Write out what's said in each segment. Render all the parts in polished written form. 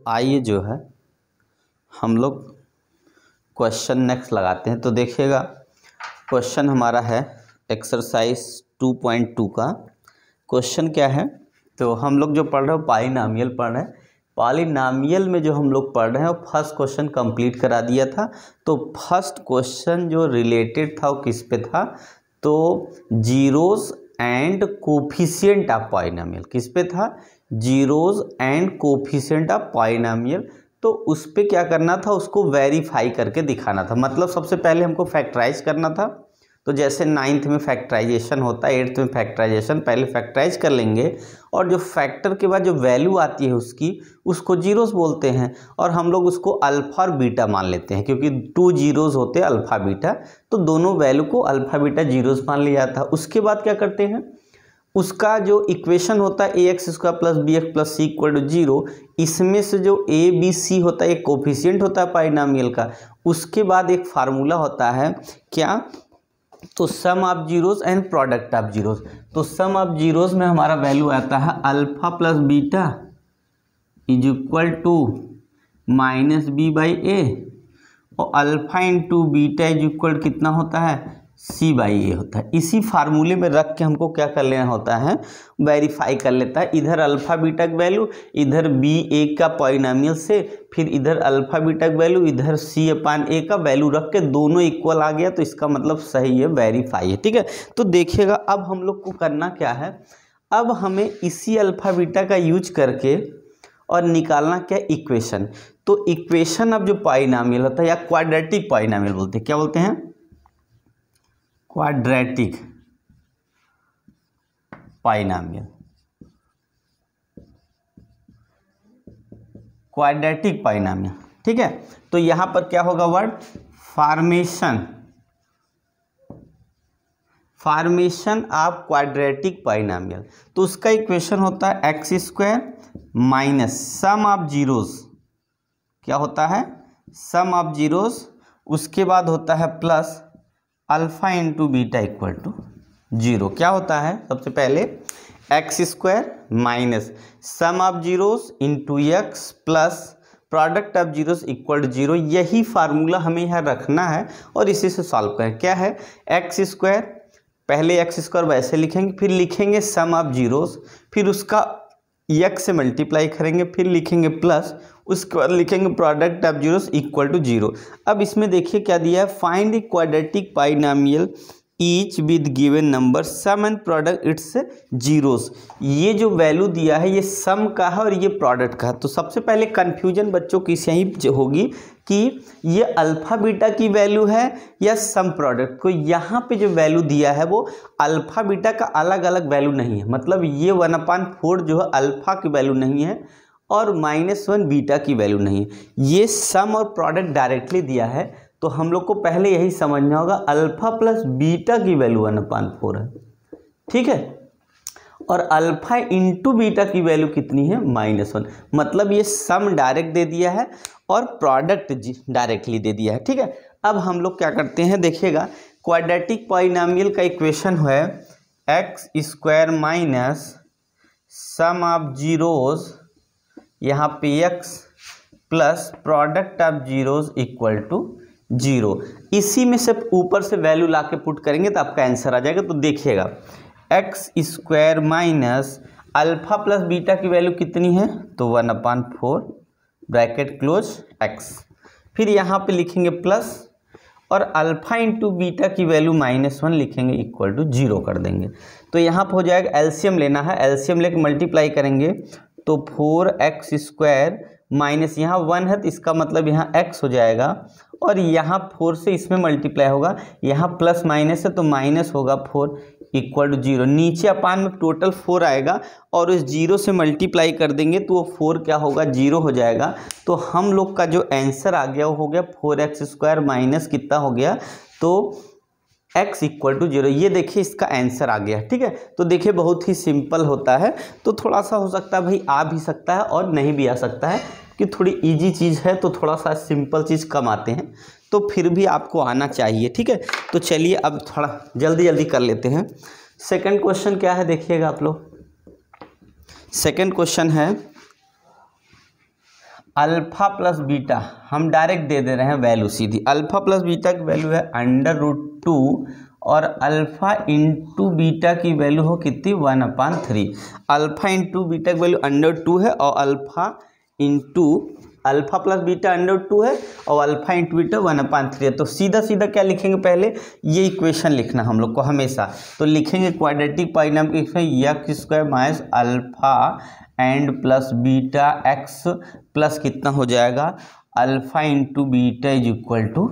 आइए जो है हम लोग क्वेश्चन नेक्स्ट लगाते हैं। तो देखिएगा क्वेश्चन हमारा है एक्सरसाइज 2.2 का। क्वेश्चन क्या है, तो हम लोग जो पढ़ रहे हो पॉलिनॉमियल पढ़ रहे हैं। पॉलिनॉमियल में जो हम लोग पढ़ रहे हैं वो फर्स्ट क्वेश्चन कंप्लीट करा दिया था। तो फर्स्ट क्वेश्चन जो रिलेटेड था वो किस पे था, तो zeros and coefficient of polynomial. किस पे था, zeros and coefficient of polynomial. तो उस पे क्या करना था, उसको वेरीफाई करके दिखाना था। मतलब सबसे पहले हमको फैक्टराइज करना था। तो जैसे 9th में फैक्टराइजेशन होता है, 8th में फैक्टराइजेशन, पहले फैक्टराइज कर लेंगे और जो फैक्टर के बाद जो वैल्यू आती है उसको जीरोस बोलते हैं और हम लोग उसको अल्फा और बीटा मान लेते हैं, क्योंकि 2 जीरोस होते हैं अल्फा बीटा। तो दोनों वैल्यू को अल्फा बीटा जीरोस मान लिया था। उसके बाद क्या करते हैं, उसका जो इक्वेशन होता है ax² plus bx plus c equal to 0, इसमें से जो a b c होता है एक कोफिशिएंट होता है पॉलिनॉमियल का। उसके बाद एक फार्मूला होता है क्या, तो sum of zeros and product of zeros. तो सम ऑफ जीरोस में हमारा वैल्यू आता है alpha plus beta is equal to minus B by A, और alpha into beta is equal कितना होता है, सी बाई ए होता है। इसी फार्मूले में रख के हमको क्या कर लेना होता है, वेरीफाई कर लेता है। इधर अल्फा बीटा का वैल्यू, इधर बी ए का पॉलिनॉमियल से, फिर इधर अल्फा बीटा का वैल्यू, इधर सी अपान ए का वैल्यू रख के दोनों इक्वल आ गया, तो इसका मतलब सही है, वेरीफाई है। ठीक है, तो देखिएगा अब हम लोग को करना क्या है, अब हमें इसी अल्फा बीटा का यूज करके और निकालना क्या, इक्वेशन। तो इक्वेशन अब जो पॉलिनॉमियल होता है या क्वाड्रेटिक पॉलिनॉमियल बोलते हैं, क्या बोलते हैं, क्वाड्रेटिक पॉलिनॉमियल। क्वाड्रेटिक पॉलिनॉमियल, ठीक है। तो यहां पर क्या होगा word, formation of quadratic polynomial. तो उसका इक्वेशन होता है x² minus sum of zeros, क्या होता है, सम ऑफ जीरोस। उसके बाद होता है plus alpha into beta equal to 0। क्या होता है, सबसे पहले x² minus sum of zeros into x plus product of zeros equal to 0। यही फार्मूला हमें यहाँ रखना है और इसी से सॉल्व करें। क्या है, x², पहले x² वैसे लिखेंगे, फिर लिखेंगे सम ऑफ जीरोस, फिर उसका x से मल्टीप्लाई करेंगे, फिर लिखेंगे प्लस, उसके बाद लिखेंगे product of zeros equal to 0। अब इसमें देखिए क्या दिया है, find the quadratic polynomial each with given number sum and product its zeros. ये जो वैल्यू दिया है ये सम का है और ये प्रोडक्ट का है। तो सबसे पहले कन्फ्यूजन बच्चों की यही होगी कि ये अल्फा बीटा की वैल्यू है या सम प्रोडक्ट को। यहाँ पे जो वैल्यू दिया है वो अल्फा बीटा का अलग अलग वैल्यू नहीं है, मतलब ये 1/4 जो है अल्फा की वैल्यू नहीं है और -1 बीटा की वैल्यू नहीं है। ये सम और प्रोडक्ट डायरेक्टली दिया है, तो हम लोग को पहले यही समझना होगा अल्फा प्लस बीटा की वैल्यू 1/4 है, ठीक है, और अल्फा इंटू बीटा की वैल्यू कितनी है, -1। मतलब ये सम डायरेक्ट दे दिया है और प्रोडक्ट डायरेक्टली दे दिया है, ठीक है। अब हम लोग क्या करते हैं, देखिएगा क्वाड्रेटिक पॉलिनॉमियल का इक्वेशन है x² minus sum of zeros, यहाँ पे x plus product of zeros equal to 0। इसी में से ऊपर से वैल्यू ला के पुट करेंगे तो आपका आंसर आ जाएगा। तो देखिएगा x² minus alpha plus beta की वैल्यू कितनी है, तो 1/4 ब्रैकेट क्लोज x, फिर यहाँ पे लिखेंगे प्लस और अल्फा इंटू बीटा की वैल्यू -1 लिखेंगे इक्वल टू 0 कर देंगे। तो यहाँ पर हो जाएगा, एलसीएम लेना है, एलसीएम लेके मल्टीप्लाई करेंगे तो 4x² माइनस यहाँ 1 है तो इसका मतलब यहाँ x हो जाएगा और यहाँ 4 से इसमें मल्टीप्लाई होगा, यहाँ प्लस माइनस है तो माइनस होगा 4 इक्वल टू 0। नीचे अपान में टोटल 4 आएगा और इस 0 से मल्टीप्लाई कर देंगे तो वो 4 क्या होगा, 0 हो जाएगा। तो हम लोग का जो आंसर आ गया वो हो गया 4x² माइनस कितना हो गया, तो x इक्वल टू 0। ये देखिए इसका आंसर आ गया, ठीक है। तो देखिए बहुत ही सिंपल होता है, तो थोड़ा सा हो सकता है भाई आ भी सकता है और नहीं भी आ सकता है, कि थोड़ी इजी चीज़ है तो थोड़ा सा सिंपल चीज़ कम आते हैं, तो फिर भी आपको आना चाहिए, ठीक है। तो चलिए अब थोड़ा जल्दी जल्दी कर लेते हैं। सेकंड क्वेश्चन क्या है, देखिएगा आप लोग। सेकंड क्वेश्चन है अल्फा प्लस बीटा हम डायरेक्ट दे दे रहे हैं वैल्यू सीधी। अल्फा प्लस बीटा की वैल्यू है √2 और अल्फा इंटू बीटा की वैल्यू हो कितनी 1/3। अल्फा इंटू बीटा की वैल्यू √2 है और अल्फा प्लस बीटा √2 है और अल्फा इंटू बीटा 1/3 है। तो सीधा सीधा क्या लिखेंगे, पहले ये इक्वेशन लिखना हम लोग को हमेशा। तो लिखेंगे quadratic polynomial equation x² minus alpha and plus beta x plus कितना हो जाएगा alpha into beta is equal to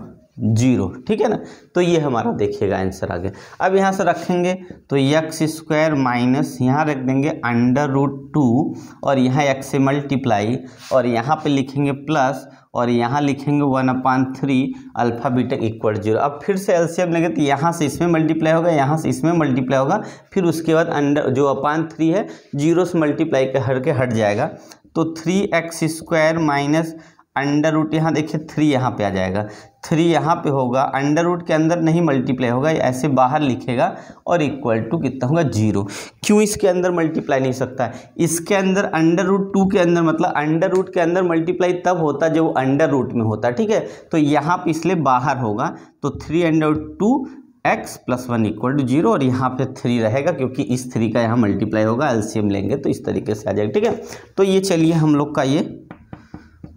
0। ठीक है ना। तो ये हमारा देखिएगा आंसर आ गया। अब यहाँ से रखेंगे तो x² माइनस यहाँ रख देंगे √2 और यहाँ x से मल्टीप्लाई और यहाँ पे लिखेंगे प्लस और यहाँ लिखेंगे 1/3 अल्फा बीटा इक्वल 0। अब फिर से एलसीएम लेंगे तो यहाँ से इसमें मल्टीप्लाई होगा, यहाँ से इसमें मल्टीप्लाई होगा, फिर उसके बाद अंडर जो 3 है 0 से मल्टीप्लाई करके हट जाएगा। तो 3x² माइनस √, यहाँ देखिए 3 यहाँ पे आ जाएगा, 3 यहाँ पे होगा, √ के अंदर नहीं मल्टीप्लाई होगा, ऐसे बाहर लिखेगा और इक्वल टू कितना होगा 0। क्यों इसके अंदर मल्टीप्लाई नहीं सकता है, इसके अंदर √2 के अंदर मतलब √ के अंदर मल्टीप्लाई तब होता जब √ में होता। ठीक है, तो यहाँ पे इसलिए बाहर होगा। तो 3√2x + 1 इक्वल टू 0 और यहाँ पे 3 रहेगा क्योंकि इस 3 का यहाँ मल्टीप्लाई होगा, एलसीएम लेंगे तो इस तरीके से आ जाएगा। ठीक है, तो ये चलिए हम लोग का ये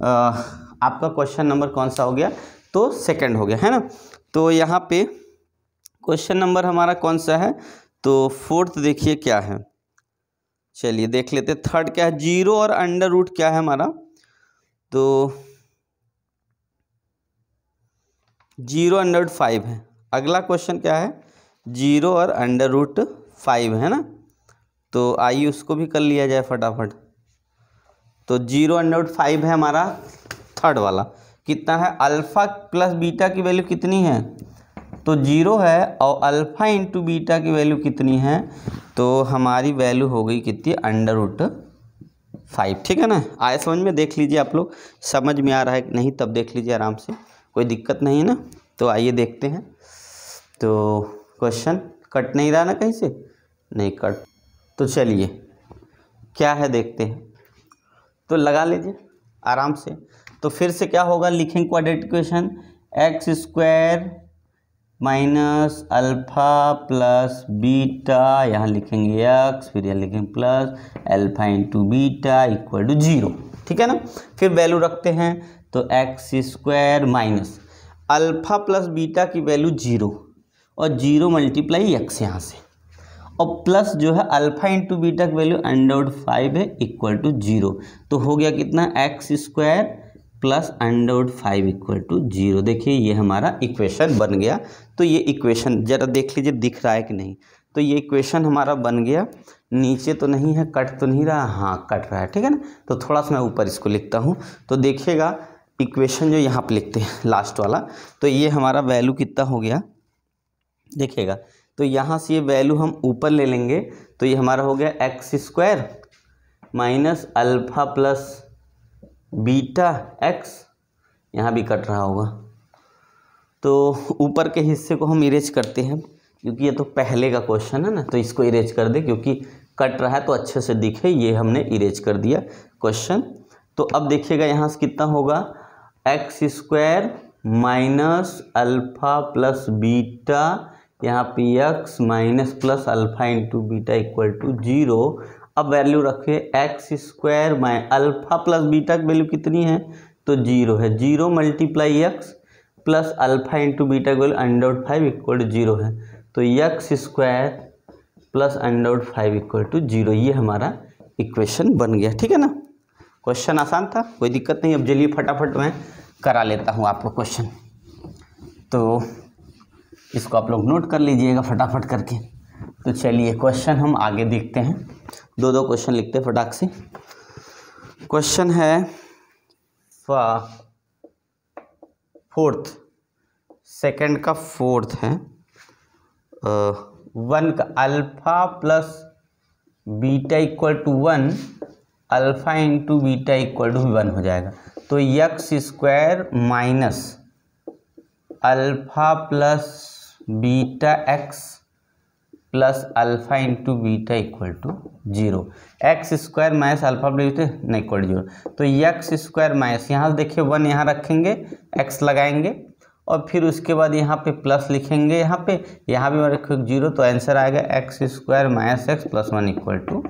आपका क्वेश्चन नंबर कौन सा हो गया, तो सेकंड हो गया है ना। तो यहाँ पे क्वेश्चन नंबर हमारा कौन सा है, तो फोर्थ देखिए क्या है, चलिए देख लेते। थर्ड क्या है, 0 और √ क्या है हमारा, तो 0 √5 है। अगला क्वेश्चन क्या है, 0 और √5 है ना। तो आइए उसको भी कर लिया जाए फटाफट। तो 0 √5 है हमारा थर्ड वाला, कितना है अल्फा प्लस बीटा की वैल्यू कितनी है, तो 0 है और अल्फा इंटू बीटा की वैल्यू कितनी है, तो हमारी वैल्यू हो गई कितनी √5। ठीक है ना, आए समझ में, देख लीजिए आप लोग, समझ में आ रहा है कि नहीं तब देख लीजिए आराम से, कोई दिक्कत नहीं है ना। तो आइए देखते हैं। तो क्वेश्चन कट नहीं रहा ना कहीं से, नहीं कट, तो चलिए क्या है देखते हैं। तो लगा लीजिए आराम से। तो फिर से क्या होगा, लिखेंगे quadratic equation x² minus alpha plus beta, यहाँ लिखेंगे x, फिर यहाँ लिखेंगे plus alpha into beta equal to 0। ठीक है ना, फिर वैल्यू रखते हैं तो x² minus alpha plus beta की वैल्यू 0 और 0 मल्टीप्लाई x यहाँ से, और प्लस जो है अल्फा इंटू बीटा की वैल्यू √5 है इक्वल टू 0। तो हो गया कितना x² प्लस √5 इक्वल टू 0। देखिए ये हमारा इक्वेशन बन गया। तो ये इक्वेशन जरा देख लीजिए दिख रहा है कि नहीं, तो ये इक्वेशन हमारा बन गया। नीचे तो नहीं है, कट तो नहीं रहा, हाँ कट रहा है। ठीक है ना, तो थोड़ा सा मैं ऊपर इसको लिखता हूँ। तो देखिएगा इक्वेशन जो यहाँ पे लिखते हैं लास्ट वाला, तो ये हमारा वैल्यू कितना हो गया देखिएगा। तो यहाँ से ये वैल्यू हम ऊपर ले लेंगे तो ये हमारा हो गया x² minus alpha plus beta x, यहाँ भी कट रहा होगा। तो ऊपर के हिस्से को हम इरेज करते हैं क्योंकि ये तो पहले का क्वेश्चन है ना, तो इसको इरेज कर दे क्योंकि कट रहा है तो अच्छे से दिखे। ये हमने इरेज कर दिया क्वेश्चन। तो अब देखिएगा यहाँ से कितना होगा, x² minus alpha plus beta, यहाँ पे x minus plus alpha into beta equal to 0। अब वैल्यू रखे x² minus alpha plus beta की वैल्यू कितनी है, तो 0 है, 0 multiply x plus alpha into beta की वैल्यू √5 इक्वल टू 0 है। तो x² प्लस √5 इक्वल टू 0, ये हमारा इक्वेशन बन गया। ठीक है ना, क्वेश्चन आसान था, कोई दिक्कत नहीं। अब चलिए फटाफट मैं करा लेता हूँ आपको क्वेश्चन, तो इसको आप लोग नोट कर लीजिएगा फटाफट करके। तो चलिए क्वेश्चन हम आगे देखते हैं, दो क्वेश्चन लिखते हैं फटाक से। क्वेश्चन है फोर्थ, सेकंड का फोर्थ है, 1 का alpha plus beta equal to 1, alpha into beta equal to 1 हो जाएगा। तो x² minus alpha plus beta x plus alpha into beta equal to 0। X square minus alpha beta नहीं equal 0, तो x square minus यहाँ देखिए 1 यहाँ रखेंगे, x लगाएंगे और फिर उसके बाद यहाँ पे प्लस लिखेंगे, यहाँ भी रखेंगे 0, तो आंसर आएगा x square minus x plus 1 equal to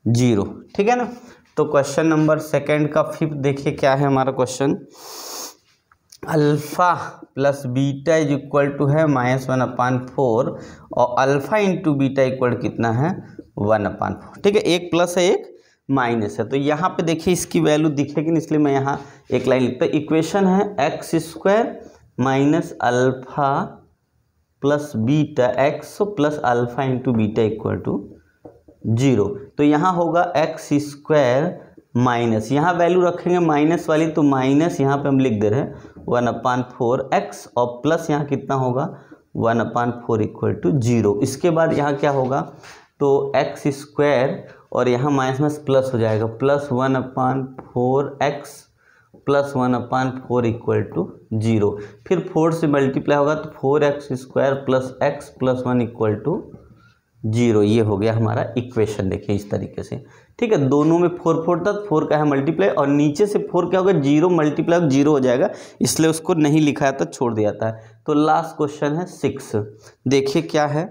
0। ठीक है ना। तो क्वेश्चन नंबर सेकेंड का फिफ्थ देखिए क्या है हमारा question, alpha plus beta is equal to है -1/4 और अल्फा इंटू बीटा इक्वल कितना है 1/4। ठीक है, एक प्लस है एक माइनस है, तो यहाँ पे देखिए इसकी वैल्यू दिखेगी नहीं, इसलिए मैं यहाँ एक लाइन लिखता हूँ। इक्वेशन है x square minus alpha plus beta x plus alpha into beta equal to 0। तो यहाँ होगा एक्स स्क्वायर माइनस, यहाँ वैल्यू रखेंगे माइनस वाली, तो माइनस यहाँ पे हम लिख दे रहे हैं 1/4 एक्स और प्लस यहाँ कितना होगा 1/4 इक्वल टू 0। इसके बाद यहाँ क्या होगा, तो एक्स स्क्वायर और यहाँ माइनस प्लस हो जाएगा, plus 1/4 x plus 1/4 equal to 0। फिर 4 से मल्टीप्लाई होगा तो 4x square plus x plus 1 equal to 0। ये हो गया हमारा इक्वेशन, देखिए इस तरीके से। ठीक है, दोनों में 4 था, 4 का है मल्टीप्लाई और नीचे से 4 क्या होगा 0 मल्टीप्लाई 0 हो जाएगा, इसलिए उसको नहीं लिखा था, छोड़ दिया था। तो लास्ट क्वेश्चन है 6, देखिए क्या है,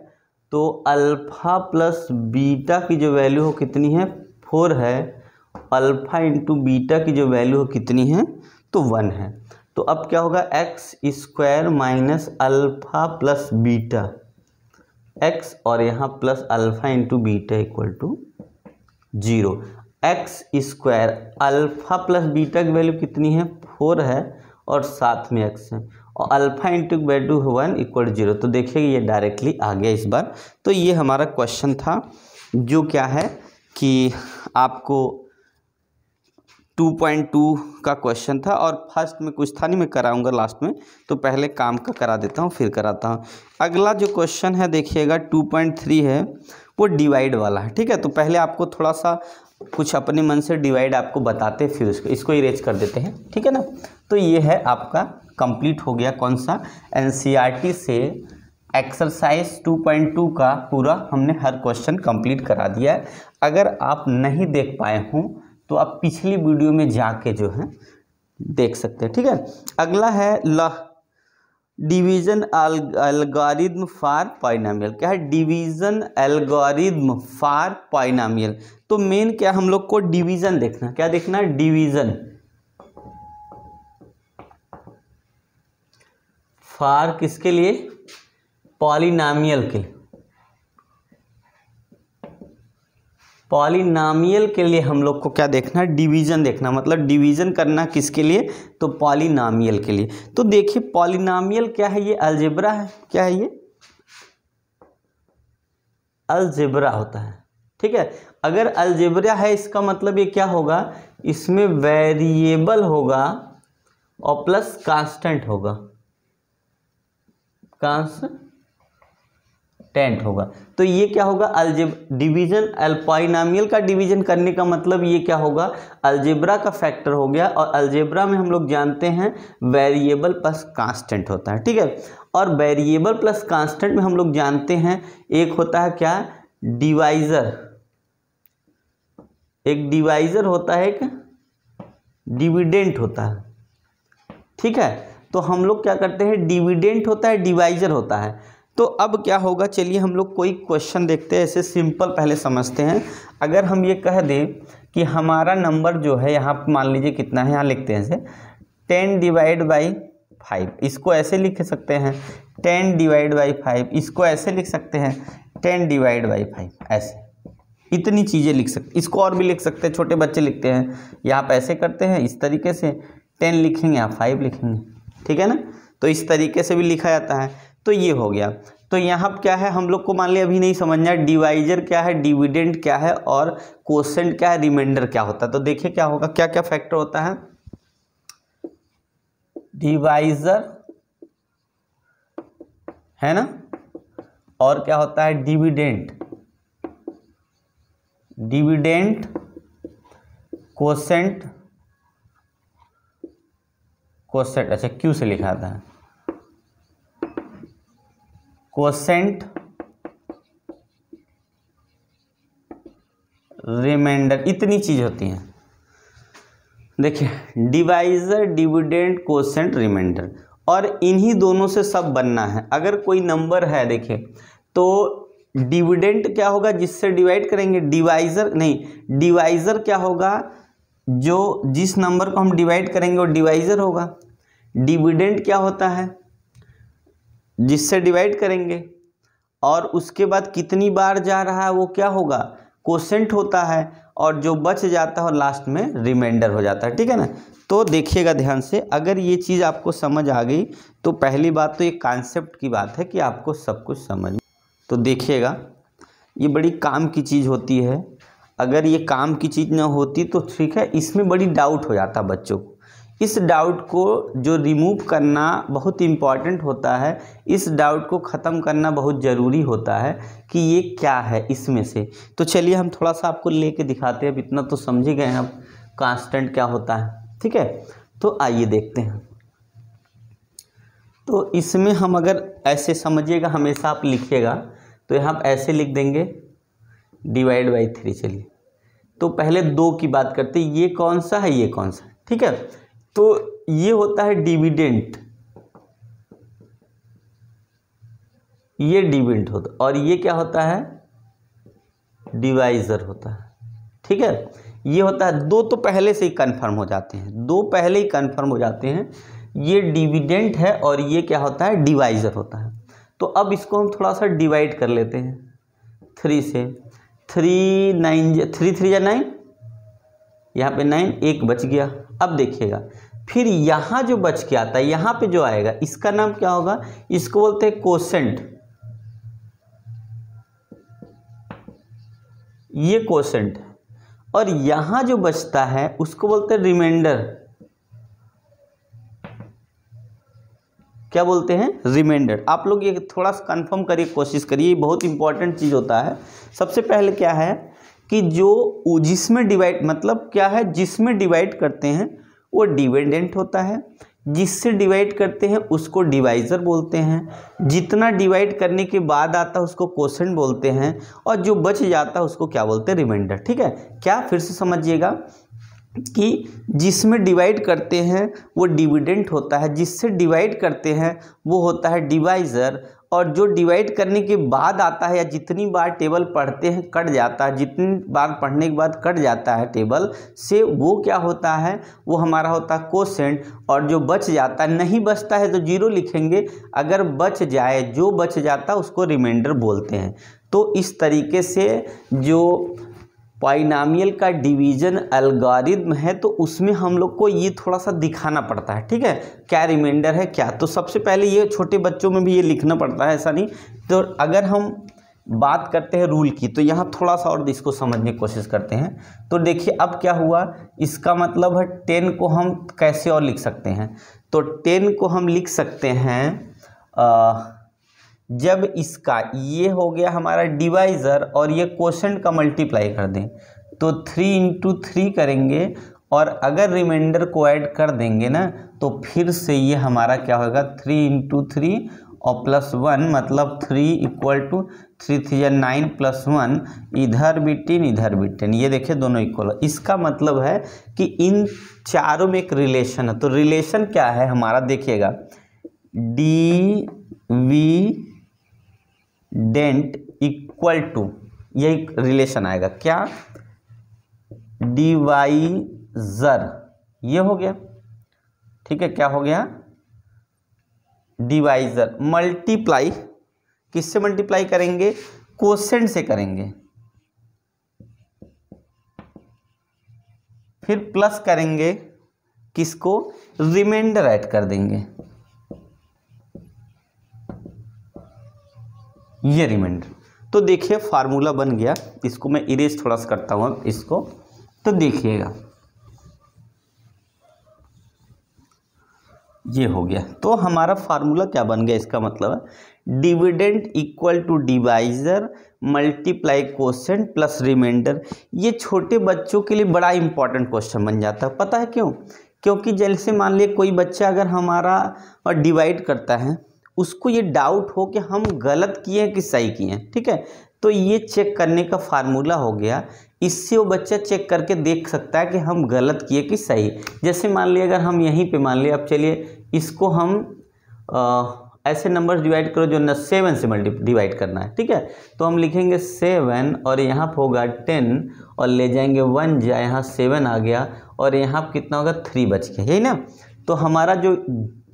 तो अल्फा प्लस बीटा की जो वैल्यू हो कितनी है 4 है, अल्फा इंटू बीटा की जो वैल्यू हो कितनी है तो 1 है। तो अब क्या होगा x square minus alpha plus beta x और यहाँ plus alpha into beta equal to 0। X square alpha plus beta की वैल्यू कितनी है 4 है और साथ में एक्स है और अल्फा इंटू वैल्यू 1 इक्वल 0। तो देखिए ये डायरेक्टली आ गया इस बार। तो ये हमारा क्वेश्चन था जो क्या है कि आपको 2.2 का क्वेश्चन था और फर्स्ट में कुछ था नहीं, मैं कराऊंगा लास्ट में, तो पहले काम का करा देता हूँ फिर कराता हूँ। अगला जो क्वेश्चन है देखिएगा 2.3 है, वो डिवाइड वाला है। ठीक है, तो पहले आपको थोड़ा सा कुछ अपने मन से डिवाइड आपको बताते फिर इसको इरेज कर देते हैं। ठीक है ना। तो ये है आपका कंप्लीट हो गया कौन सा एनसीईआरटी से एक्सरसाइज 2.2 का पूरा हमने हर क्वेश्चन कंप्लीट करा दिया है। अगर आप नहीं देख पाए हों तो आप पिछली वीडियो में जाके जो है देख सकते हैं। ठीक है, अगला है डिवीजन एल्गोरिथम फॉर पॉलिनोमियल। क्या है डिवीजन एल्गोरिथम फॉर पॉलिनोमियल। तो मेन क्या हम लोग को डिवीजन देखना, क्या देखना डिवीजन फॉर किसके लिए पॉलिनोमियल के, पॉलिनोमियल के लिए हम लोग को क्या देखना है डिवीजन देखना, मतलब डिवीजन करना किसके लिए तो पॉलिनोमियल के लिए। तो देखिए पॉलिनोमियल क्या है, ये अलजेब्रा है। क्या है ये अलजेब्रा होता है। ठीक है, अगर अलजेब्रा है इसका मतलब ये क्या होगा, इसमें वेरिएबल होगा और प्लस कांस्टेंट होगा, कांस्टेंट होगा। तो ये क्या होगा डिवीजन पॉलिनोमियल का डिवीजन करने का मतलब ये क्या होगा अलजेब्रा का फैक्टर हो गया। और अलजेब्रा में हम लोग जानते हैं वेरिएबल प्लस कांस्टेंट होता है। ठीक है, और वेरिएबल प्लस कांस्टेंट में हम लोग जानते हैं एक होता है क्या डिवाइजर, एक डिवाइजर होता है, एक डिविडेंट होता है। ठीक है, तो हम लोग क्या करते हैं डिविडेंट होता है डिवाइजर होता है। तो अब क्या होगा चलिए हम लोग कोई क्वेश्चन देखते हैं, ऐसे सिंपल पहले समझते हैं। अगर हम ये कह दें कि हमारा नंबर जो है यहाँ मान लीजिए कितना है, यहाँ लिखते हैं ऐसे 10 डिवाइड बाई 5, इसको ऐसे लिख सकते हैं 10 डिवाइड बाई 5, इसको ऐसे लिख सकते हैं 10 डिवाइड बाई 5, ऐसे इतनी चीज़ें लिख सकते। इसको और भी लिख सकते हैं, छोटे बच्चे लिखते हैं, यहाँ पे ऐसे करते हैं इस तरीके से 10 लिखेंगे यहाँ 5 लिखेंगे। ठीक है ना, तो इस तरीके से भी लिखा जाता है। तो ये हो गया। तो यहाँ क्या है हम लोग को मान लिया अभी नहीं समझना है डिवाइजर क्या है, डिविडेंड क्या है और कोसेंट क्या है, रिमाइंडर क्या होता है। तो देखिए क्या होगा, क्या क्या फैक्टर होता है, डिवाइजर है ना, और क्या होता है डिविडेंड, डिविडेंड कोसेंट, कोसेंट अच्छा क्यू से लिखा था कोसेंट रिमाइंडर, इतनी चीज होती हैं। देखिए डिवाइजर, डिविडेंड, कोसेंट, रिमाइंडर, और इन्हीं दोनों से सब बनना है। अगर कोई नंबर है देखिए तो डिविडेंड क्या होगा, जिससे डिवाइड करेंगे, डिवाइजर नहीं, डिवाइजर क्या होगा, जो जिस नंबर को हम डिवाइड करेंगे वो डिवाइजर होगा। डिविडेंड क्या होता है, जिससे डिवाइड करेंगे, और उसके बाद कितनी बार जा रहा है वो क्या होगा, कोसेंट होता है, और जो बच जाता है और लास्ट में रिमाइंडर हो जाता है। ठीक है ना। तो देखिएगा ध्यान से, अगर ये चीज़ आपको समझ आ गई तो पहली बात तो ये कॉन्सेप्ट की बात है कि आपको सब कुछ समझ। तो देखिएगा ये बड़ी काम की चीज़ होती है। अगर ये काम की चीज़ ना होती तो ठीक है, इसमें बड़ी डाउट हो जाता बच्चों को। इस डाउट को जो रिमूव करना बहुत इम्पॉर्टेंट होता है, इस डाउट को ख़त्म करना बहुत ज़रूरी होता है कि ये क्या है इसमें से। तो चलिए हम थोड़ा सा आपको लेके दिखाते हैं। अब इतना तो समझ ही गए हैं अब कांस्टेंट क्या होता है। ठीक है, तो आइए देखते हैं। तो इसमें हम अगर ऐसे समझिएगा, हमेशा आप लिखिएगा तो यहाँ आप ऐसे लिख देंगे डिवाइड बाई 3। चलिए तो पहले 2 की बात करते हैं, ये कौन सा है, ये कौन सा है। ठीक है, तो ये होता है डिविडेंड, ये डिविडेंड होता, और ये क्या होता है, डिवाइजर होता है। ठीक है, ये होता है 2 तो पहले से ही कंफर्म हो जाते हैं, 2 पहले ही कंफर्म हो जाते हैं। ये डिविडेंड है और ये क्या होता है, डिवाइजर होता है। तो अब इसको हम थोड़ा सा डिवाइड कर लेते हैं 3 से। 3 3 या 9, यहाँ पे 9, 1 बच गया। अब देखिएगा फिर यहाँ जो बच के आता है, यहाँ पे जो आएगा इसका नाम क्या होगा, इसको बोलते हैं कोसेंट। ये कोसेंट है, और यहाँ जो बचता है उसको बोलते हैं रिमाइंडर। क्या बोलते हैं, रिमाइंडर। आप लोग ये थोड़ा सा कंफर्म करिए, कोशिश करिए, ये बहुत इंपॉर्टेंट चीज़ होता है। सबसे पहले क्या है कि जो जिसमें डिवाइड मतलब क्या है, जिसमें डिवाइड करते हैं वो डिविडेंड होता है, जिससे डिवाइड करते हैं उसको डिवाइजर बोलते हैं, जितना डिवाइड करने के बाद आता है उसको कोसेंट बोलते हैं, और जो बच जाता है उसको क्या बोलते हैं, रिमाइंडर। ठीक है, क्या फिर से समझिएगा कि जिसमें डिवाइड करते हैं वो डिविडेंड होता है, जिससे डिवाइड करते हैं वो होता है डिवाइज़र, और जो डिवाइड करने के बाद आता है या जितनी बार टेबल पढ़ते हैं कट जाता है, जितनी बार पढ़ने के बाद कट जाता है टेबल से, वो क्या होता है, वो हमारा होता है कोसेंट। और जो बच जाता है, नहीं बचता है तो 0 लिखेंगे, अगर बच जाए, जो बच जाता है उसको रिमाइंडर बोलते हैं। तो इस तरीके से जो पॉलिनॉमियल का डिवीजन एल्गोरिथम है तो उसमें हम लोग को ये थोड़ा सा दिखाना पड़ता है। ठीक है, क्या रिमाइंडर है क्या, तो सबसे पहले ये छोटे बच्चों में भी ये लिखना पड़ता है, ऐसा नहीं। तो अगर हम बात करते हैं रूल की, तो यहाँ थोड़ा सा और इसको समझने की कोशिश करते हैं। तो देखिए अब क्या हुआ, इसका मतलब है 10 को हम कैसे और लिख सकते हैं, तो 10 को हम लिख सकते हैं जब इसका ये हो गया हमारा डिवाइज़र और ये कोसेंट का मल्टीप्लाई कर दें तो 3 × 3 करेंगे, और अगर रिमाइंडर को ऐड कर देंगे ना तो फिर से ये हमारा क्या होगा, 3 × 3 और +1, मतलब 3 = 3 3 9 +1, इधर भी 10 इधर भी 10, ये देखिए दोनों इक्वल। इसका मतलब है कि इन चारों में एक रिलेशन है। तो रिलेशन क्या है हमारा, देखिएगा डिविडेंड इक्वल टू, यही रिलेशन आएगा क्या, डिवाइजर, ये हो गया। ठीक है, क्या हो गया, डिवाइजर मल्टीप्लाई, किससे मल्टीप्लाई करेंगे, कोसेंट से करेंगे, फिर प्लस करेंगे किसको, रिमाइंडर ऐड कर देंगे, ये रिमाइंडर। तो देखिए फार्मूला बन गया, इसको मैं इरेज थोड़ा सा करता हूँ इसको। तो देखिएगा ये हो गया। तो हमारा फार्मूला क्या बन गया, इसका मतलब है dividend equal to divisor multiply quotient plus remainder. ये छोटे बच्चों के लिए बड़ा इंपॉर्टेंट क्वेश्चन बन जाता है। पता है क्यों, क्योंकि जैसे मान लिया कोई बच्चा अगर हमारा डिवाइड करता है, उसको ये डाउट हो कि हम गलत किए हैं कि सही किए हैं। ठीक है, तो ये चेक करने का फार्मूला हो गया इससे वो बच्चा चेक करके देख सकता है कि हम गलत किए कि सही। जैसे मान लिया अगर हम यहीं पे मान लिया, अब चलिए इसको हम ऐसे नंबर्स डिवाइड करो जो 7 से डिवाइड करना है, ठीक है। तो हम लिखेंगे 7 और यहाँ पर होगा 10 और ले जाएंगे 1 जा, यहाँ 7 आ गया और यहाँ पर कितना होगा 3 बच गया, यही ना। तो हमारा जो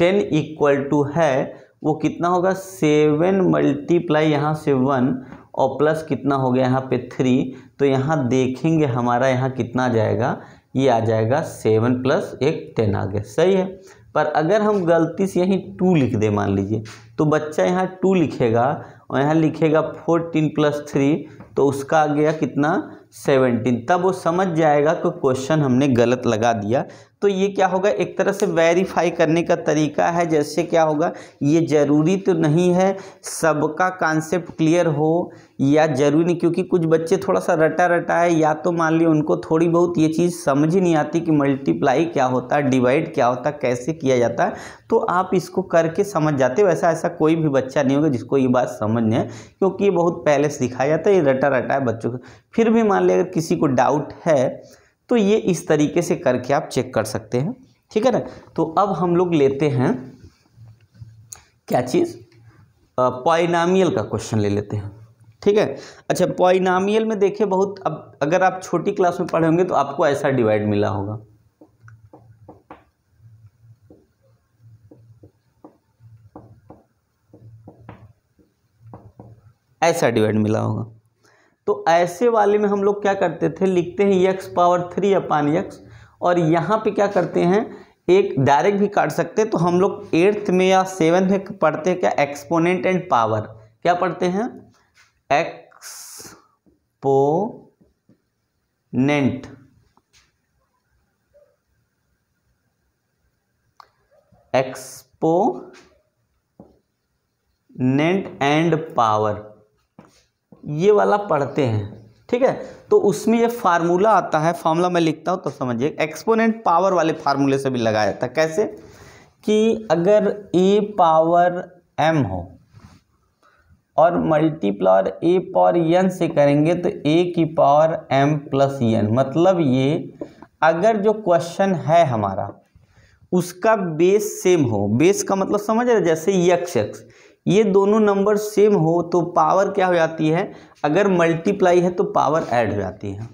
10 इक्वल टू है वो कितना होगा 7 मल्टीप्लाई यहाँ से 1 और प्लस कितना हो गया यहाँ पे 3। तो यहाँ देखेंगे हमारा यहाँ कितना आ जाएगा, ये आ जाएगा 7 प्लस 1 10 आ गया, सही है। पर अगर हम गलती से यहीं 2 लिख दे मान लीजिए, तो बच्चा यहाँ 2 लिखेगा और यहाँ लिखेगा 14 प्लस 3, तो उसका आ गया कितना 17। तब वो समझ जाएगा कि क्वेश्चन हमने गलत लगा दिया। तो ये क्या होगा, एक तरह से वेरीफाई करने का तरीका है। जैसे क्या होगा, ये ज़रूरी तो नहीं है सबका कॉन्सेप्ट क्लियर हो, या ज़रूरी नहीं, क्योंकि कुछ बच्चे थोड़ा सा रटा रटा है, या तो मान ली उनको थोड़ी बहुत ये चीज़ समझ ही नहीं आती कि मल्टीप्लाई क्या होता है, डिवाइड क्या होता है, कैसे किया जाता है। तो आप इसको करके समझ जाते हो। ऐसा कोई भी बच्चा नहीं होगा जिसको ये बात समझ नहीं है, क्योंकि ये बहुत पहले से दिखाया जाता है, ये रटा रटा है बच्चों को। फिर भी मान लिया अगर किसी को डाउट है तो ये इस तरीके से करके आप चेक कर सकते हैं, ठीक है ना। तो अब हम लोग लेते हैं क्या चीज़, पॉलिनॉमियल का क्वेश्चन ले लेते हैं, ठीक है। अच्छा, पॉलिनॉमियल में देखिए बहुत, अब अगर आप छोटी क्लास में पढ़े होंगे तो आपको ऐसा डिवाइड मिला होगा, ऐसा डिवाइड मिला होगा। तो ऐसे वाले में हम लोग क्या करते थे, लिखते हैं x पावर 3 अपान x, और यहाँ पे क्या करते हैं, एक डायरेक्ट भी काट सकते हैं। तो हम लोग 8th में या 7th में पढ़ते हैं क्या, एक्सपोनेंट एंड पावर। क्या पढ़ते हैं, एक्सपोनेंट एंड पावर, ये वाला पढ़ते हैं, ठीक है। तो उसमें ये फार्मूला आता है, फार्मूला मैं लिखता हूँ तो समझिए। एक्सपोनेंट पावर वाले फार्मूले से भी लगाया जाता है। कैसे कि अगर a पावर m हो और मल्टीप्लाई a पावर n से करेंगे तो a की पावर m प्लस n, मतलब ये अगर जो क्वेश्चन है हमारा उसका बेस सेम हो, बेस का मतलब समझ रहे, जैसे x ये दोनों नंबर सेम हो तो पावर क्या हो जाती है, अगर मल्टीप्लाई है तो पावर ऐड हो जाती है।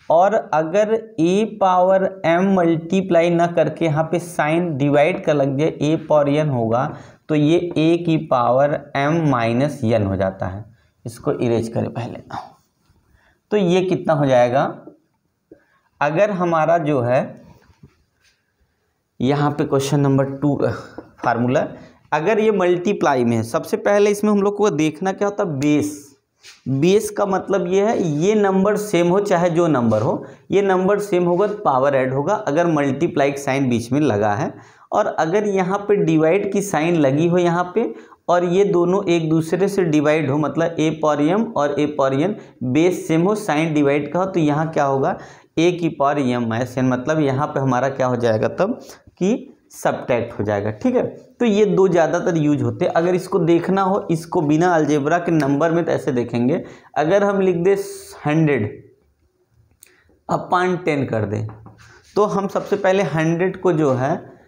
और अगर a पावर m मल्टीप्लाई ना करके यहाँ पे साइन डिवाइड का लग जाए, a पावर n होगा, तो ये a की पावर m माइनस n हो जाता है। इसको इरेज करें पहले, तो ये कितना हो जाएगा, अगर हमारा जो है यहाँ पे क्वेश्चन नंबर 2 फार्मूला, अगर ये मल्टीप्लाई में है, सबसे पहले इसमें हम लोग को देखना क्या होता है, बेस का मतलब ये है ये नंबर सेम हो चाहे जो नंबर हो, ये नंबर सेम होगा तो पावर ऐड होगा अगर मल्टीप्लाई की साइन बीच में लगा है। और अगर यहाँ पे डिवाइड की साइन लगी हो यहाँ पे और ये दोनों एक दूसरे से डिवाइड हो, मतलब a पावर m और a power n base same हो, साइन डिवाइड का हो, तो यहाँ क्या होगा a की पावर m माइनस n, मतलब यहाँ पे हमारा क्या हो जाएगा तब कि सब्ट्रैक्ट हो जाएगा, ठीक है। तो ये दो ज़्यादातर यूज होते हैं। अगर इसको देखना हो, इसको बिना अलजेब्रा के नंबर में तो ऐसे देखेंगे, अगर हम लिख दे 100 अपान 10 कर दें, तो हम सबसे पहले 100 को जो है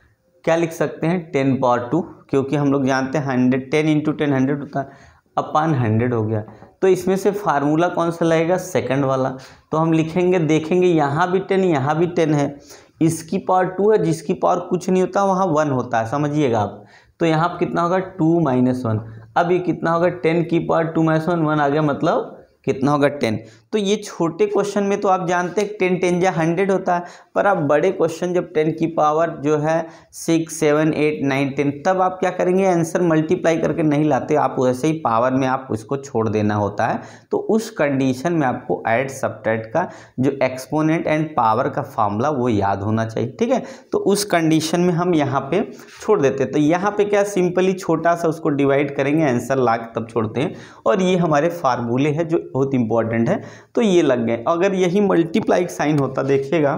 क्या लिख सकते हैं 10 पावर 2, क्योंकि हम लोग जानते हैं 100 10 इंटू 10 100 होता है, अपान 100 हो गया। तो इसमें से फार्मूला कौन सा लगेगा, सेकंड वाला। तो हम लिखेंगे, देखेंगे यहाँ भी 10 यहाँ भी 10 है, इसकी पावर 2 है, जिसकी पावर कुछ नहीं होता वहाँ 1 होता है, समझिएगा आप। तो यहाँ पर कितना होगा 2 माइनस 1, अब ये कितना होगा 10 की पावर 2 माइनस 1 आ गया, मतलब कितना होगा 10। तो ये छोटे क्वेश्चन में तो आप जानते हैं 10 10 या 100 होता है, पर आप बड़े क्वेश्चन जब 10 की पावर जो है 6 7 8 9 10, तब आप क्या करेंगे, आंसर मल्टीप्लाई करके नहीं लाते, आप वैसे ही पावर में आप उसको छोड़ देना होता है। तो उस कंडीशन में आपको ऐड सब्ट्रैक्ट का जो एक्सपोनेंट एंड पावर का फार्मूला वो याद होना चाहिए, ठीक है। तो उस कंडीशन में हम यहाँ पे छोड़ देते हैं। तो यहाँ पे क्या सिंपली छोटा सा उसको डिवाइड करेंगे, आंसर ला के तब छोड़ते हैं, और ये हमारे फार्मूले हैं जो बहुत इंपॉर्टेंट है। तो ये लग गए। अगर यही मल्टीप्लाई साइन होता, देखिएगा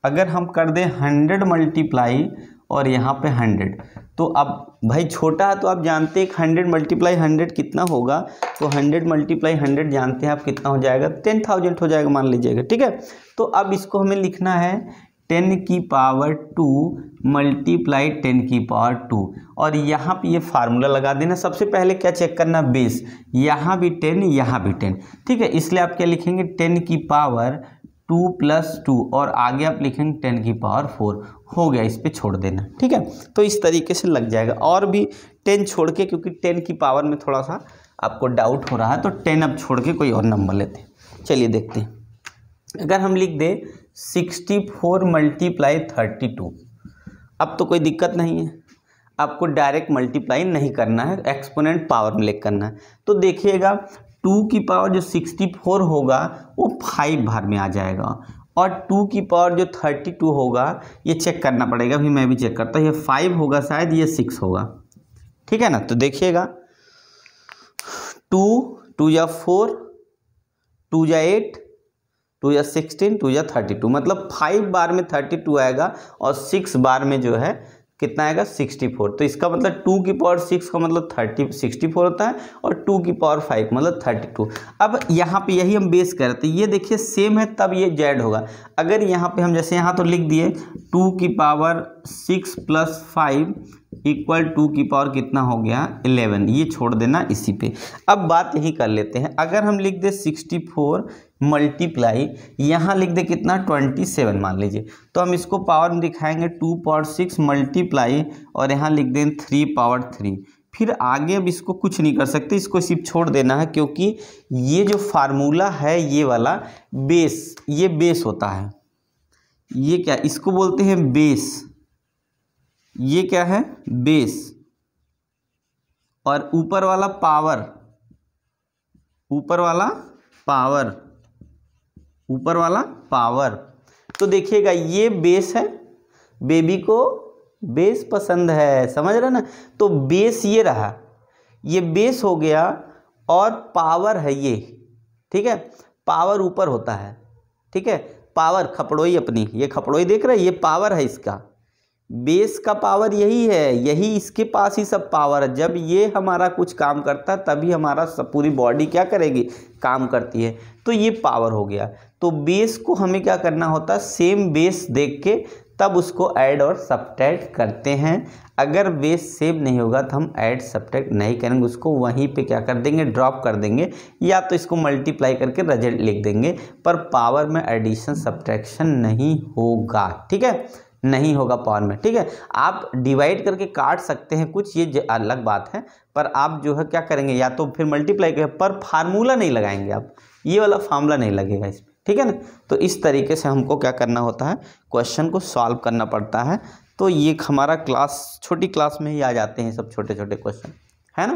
अगर हम कर दें 100 मल्टीप्लाई और यहाँ पे 100, तो अब भाई छोटा है तो आप जानते हैं 100 मल्टीप्लाई 100 कितना होगा, तो 100 मल्टीप्लाई 100 जानते हैं आप कितना हो जाएगा, 10,000 हो जाएगा मान लीजिएगा, ठीक है। तो अब इसको हमें लिखना है 10 की पावर 2 मल्टीप्लाई 10 की पावर 2, और यहाँ पे ये फार्मूला लगा देना। सबसे पहले क्या चेक करना, बेस, यहाँ भी 10 यहाँ भी 10, ठीक है। इसलिए आप क्या लिखेंगे 10 की पावर 2 + 2 और आगे आप लिखेंगे 10 की पावर 4, हो गया, इस पे छोड़ देना, ठीक है। तो इस तरीके से लग जाएगा, और भी 10 छोड़ के, क्योंकि 10 की पावर में थोड़ा सा आपको डाउट हो रहा है, तो 10 अब छोड़ के कोई और नंबर लेते हैं। चलिए देखते हैं, अगर हम लिख दे 64 मल्टीप्लाई 32, अब तो कोई दिक्कत नहीं है, आपको डायरेक्ट मल्टीप्लाई नहीं करना है, एक्सपोनेंट पावर में लेकर करना है। तो देखिएगा 2 की पावर जो 64 होगा वो 5 बार में आ जाएगा, और 2 की पावर जो 32 होगा ये चेक करना पड़ेगा, अभी मैं भी चेक करता हूँ, ये 5 होगा शायद, ये 6 होगा, ठीक है ना। तो देखिएगा 2 2 या 4, 2 या 8, 2 या 16, 2 या 32, मतलब 5 बार में 32 आएगा, और 6 बार में जो है कितना आएगा 64। तो इसका मतलब 2 की पावर 6 का मतलब 64 होता है, और 2 की पावर 5 मतलब 32। अब यहाँ पे यही हम बेस करते हैं, ये देखिए सेम है तब ये जेड होगा। अगर यहाँ पे हम जैसे यहाँ तो लिख दिए 2 की पावर 6 + 5 इक्वल 2 की पावर कितना हो गया 11, ये छोड़ देना इसी पे। अब बात यही कर लेते हैं, अगर हम लिख दे 64 मल्टीप्लाई यहाँ लिख दे कितना 27 मान लीजिए, तो हम इसको पावर में दिखाएंगे 2 पावर 6 मल्टीप्लाई और यहाँ लिख दें 3 पावर 3। फिर आगे अब इसको कुछ नहीं कर सकते, इसको सिर्फ छोड़ देना है, क्योंकि ये जो फार्मूला है ये वाला बेस, ये बेस होता है, ये क्या इसको बोलते हैं बेस, ये क्या है बेस, और ऊपर वाला पावर, ऊपर वाला पावर, ऊपर वाला पावर। तो देखिएगा ये बेस है, बेबी को बेस पसंद है, समझ रहे ना। तो बेस ये रहा, ये बेस हो गया, और पावर है ये, ठीक है, पावर ऊपर होता है, ठीक है, पावर खपड़ोई अपनी, ये खपड़ोई देख रहे हैं, ये पावर है इसका, बेस का पावर यही है, यही इसके पास ही सब पावर है। जब ये हमारा कुछ काम करता है तभी हमारा सब पूरी बॉडी क्या करेगी, काम करती है। तो ये पावर हो गया। तो बेस को हमें क्या करना होता है, सेम बेस देख के तब उसको ऐड और सब्ट्रैक्ट करते हैं। अगर बेस सेम नहीं होगा तो हम ऐड सब्ट्रैक्ट नहीं करेंगे, उसको वहीं पे क्या कर देंगे, ड्रॉप कर देंगे, या तो इसको मल्टीप्लाई करके रिजल्ट लिख देंगे, पर पावर में एडिशन सब्ट्रैक्शन नहीं होगा, ठीक है, नहीं होगा पावर में, ठीक है। आप डिवाइड करके काट सकते हैं कुछ, ये अलग बात है, पर आप जो है क्या करेंगे, या तो फिर मल्टीप्लाई करें, पर फार्मूला नहीं लगाएंगे आप, ये वाला फार्मूला नहीं लगेगा इसमें, ठीक है ना। तो इस तरीके से हमको क्या करना होता है, क्वेश्चन को सॉल्व करना पड़ता है। तो ये हमारा क्लास, छोटी क्लास में ही आ जाते हैं सब छोटे छोटे क्वेश्चन, है ना।